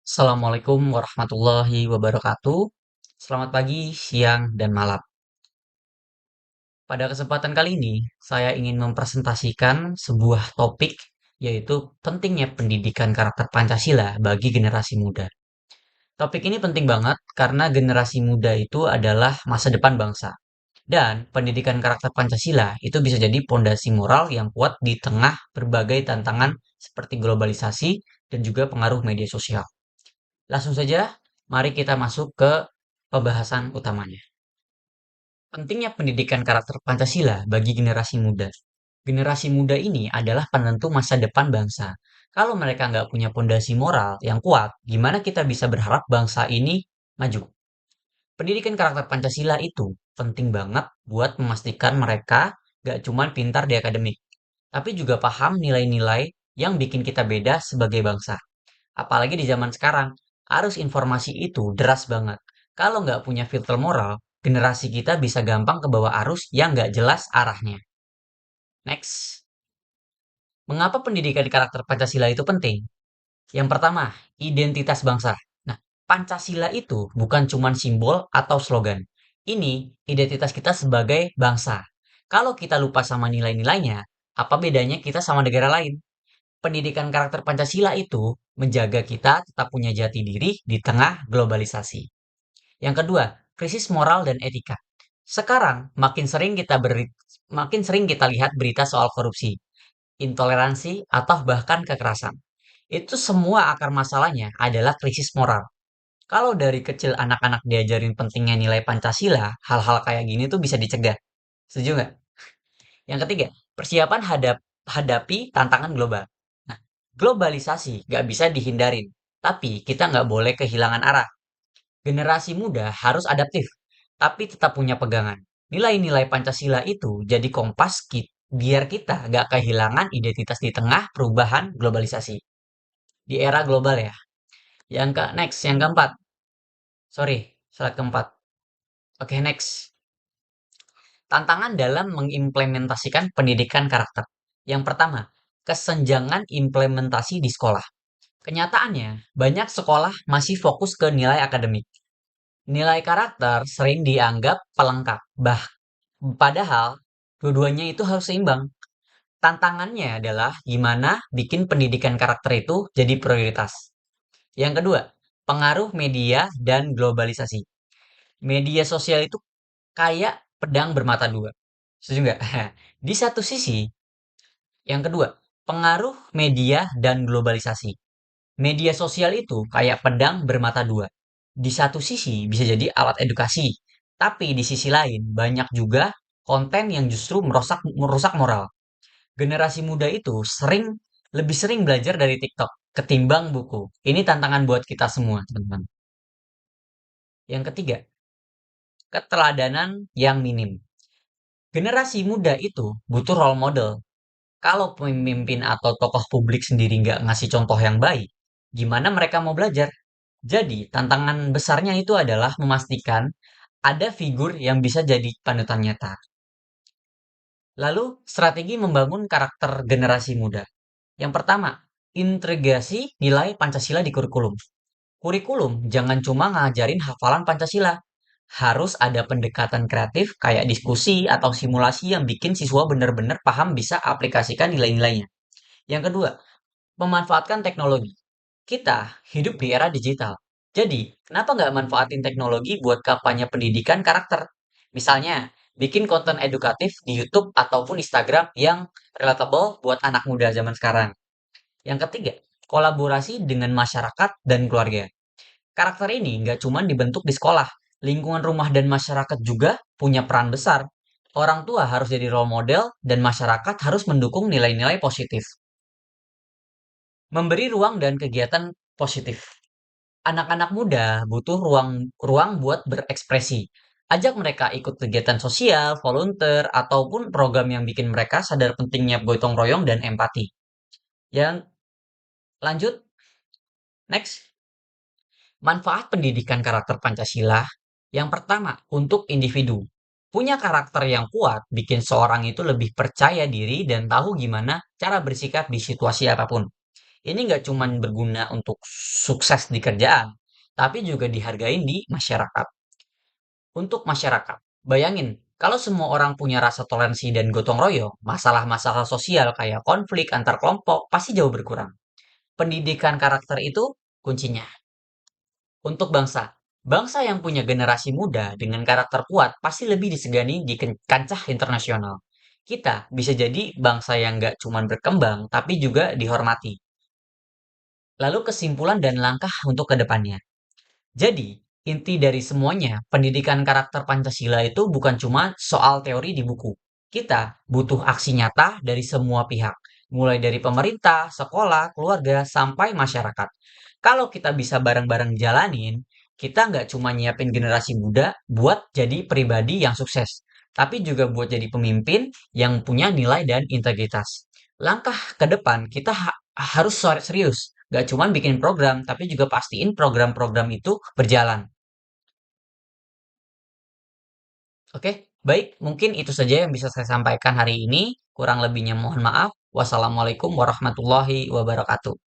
Assalamualaikum warahmatullahi wabarakatuh. Selamat pagi, siang, dan malam. Pada kesempatan kali ini, saya ingin mempresentasikan sebuah topik, yaitu pentingnya pendidikan karakter Pancasila bagi generasi muda. Topik ini penting banget karena generasi muda itu adalah masa depan bangsa. Dan pendidikan karakter Pancasila itu bisa jadi pondasi moral yang kuat di tengah berbagai tantangan seperti globalisasi dan juga pengaruh media sosial. Langsung saja, mari kita masuk ke pembahasan utamanya. Pentingnya pendidikan karakter Pancasila bagi generasi muda. Generasi muda ini adalah penentu masa depan bangsa. Kalau mereka nggak punya pondasi moral yang kuat, gimana kita bisa berharap bangsa ini maju? Pendidikan karakter Pancasila itu penting banget buat memastikan mereka nggak cuma pintar di akademik, tapi juga paham nilai-nilai yang bikin kita beda sebagai bangsa. Apalagi di zaman sekarang, arus informasi itu deras banget. Kalau nggak punya filter moral, generasi kita bisa gampang ke bawah arus yang nggak jelas arahnya. Next, mengapa pendidikan karakter Pancasila itu penting? Yang pertama, identitas bangsa. Nah, Pancasila itu bukan cuma simbol atau slogan. Ini identitas kita sebagai bangsa. Kalau kita lupa sama nilai-nilainya, apa bedanya kita sama negara lain? Pendidikan karakter Pancasila itu menjaga kita tetap punya jati diri di tengah globalisasi. Yang kedua, krisis moral dan etika. Sekarang makin sering kita lihat berita soal korupsi, intoleransi, atau bahkan kekerasan. Itu semua akar masalahnya adalah krisis moral. Kalau dari kecil anak-anak diajarin pentingnya nilai Pancasila, hal-hal kayak gini tuh bisa dicegah. Setuju nggak? Yang ketiga, persiapan hadapi tantangan global. Nah, globalisasi nggak bisa dihindarin, tapi kita nggak boleh kehilangan arah. Generasi muda harus adaptif, tapi tetap punya pegangan. Nilai-nilai Pancasila itu jadi kompas biar kita nggak kehilangan identitas di tengah perubahan globalisasi. Di era global ya. Yang keempat. Sorry, slide keempat. Oke, next. Tantangan dalam mengimplementasikan pendidikan karakter. Yang pertama, kesenjangan implementasi di sekolah. Kenyataannya, banyak sekolah masih fokus ke nilai akademik. Nilai karakter sering dianggap pelengkap, padahal dua-duanya itu harus seimbang. Tantangannya adalah gimana bikin pendidikan karakter itu jadi prioritas. Yang kedua, pengaruh media dan globalisasi. Media sosial itu kayak pedang bermata dua. Setuju nggak? Di satu sisi, yang kedua, pengaruh media dan globalisasi. Media sosial itu kayak pedang bermata dua. Di satu sisi bisa jadi alat edukasi, tapi di sisi lain banyak juga konten yang justru merusak moral. Generasi muda itu lebih sering belajar dari TikTok ketimbang buku. Ini tantangan buat kita semua, teman-teman. Yang ketiga, keteladanan yang minim. Generasi muda itu butuh role model. Kalau pemimpin atau tokoh publik sendiri nggak ngasih contoh yang baik, gimana mereka mau belajar? Jadi, tantangan besarnya itu adalah memastikan ada figur yang bisa jadi panutan nyata. Lalu, strategi membangun karakter generasi muda. Yang pertama, integrasi nilai Pancasila di kurikulum. Kurikulum jangan cuma ngajarin hafalan Pancasila. Harus ada pendekatan kreatif kayak diskusi atau simulasi yang bikin siswa benar-benar paham bisa aplikasikan nilai-nilainya. Yang kedua, memanfaatkan teknologi. Kita hidup di era digital. Jadi, kenapa nggak manfaatin teknologi buat kampanye pendidikan karakter? Misalnya, bikin konten edukatif di YouTube ataupun Instagram yang relatable buat anak muda zaman sekarang. Yang ketiga, kolaborasi dengan masyarakat dan keluarga. Karakter ini nggak cuma dibentuk di sekolah, lingkungan rumah dan masyarakat juga punya peran besar. Orang tua harus jadi role model dan masyarakat harus mendukung nilai-nilai positif. Memberi ruang dan kegiatan positif. Anak-anak muda butuh ruang ruang buat berekspresi. Ajak mereka ikut kegiatan sosial, volunteer, ataupun program yang bikin mereka sadar pentingnya gotong royong dan empati. Yang lanjut, next. Manfaat pendidikan karakter Pancasila. Yang pertama, untuk individu. Punya karakter yang kuat bikin seorang itu lebih percaya diri dan tahu gimana cara bersikap di situasi apapun. Ini nggak cuman berguna untuk sukses di kerjaan, tapi juga dihargain di masyarakat. Untuk masyarakat, bayangin kalau semua orang punya rasa toleransi dan gotong royong, masalah-masalah sosial kayak konflik antar kelompok pasti jauh berkurang. Pendidikan karakter itu kuncinya. Untuk bangsa, bangsa yang punya generasi muda dengan karakter kuat pasti lebih disegani di kancah internasional. Kita bisa jadi bangsa yang nggak cuma berkembang, tapi juga dihormati. Lalu kesimpulan dan langkah untuk kedepannya. Jadi, inti dari semuanya, pendidikan karakter Pancasila itu bukan cuma soal teori di buku. Kita butuh aksi nyata dari semua pihak, mulai dari pemerintah, sekolah, keluarga, sampai masyarakat. Kalau kita bisa bareng-bareng jalanin, kita nggak cuma nyiapin generasi muda buat jadi pribadi yang sukses, tapi juga buat jadi pemimpin yang punya nilai dan integritas. Langkah ke depan kita harus serius, nggak cuma bikin program, tapi juga pastiin program-program itu berjalan. Oke, baik, mungkin itu saja yang bisa saya sampaikan hari ini. Kurang lebihnya mohon maaf. Wassalamualaikum warahmatullahi wabarakatuh.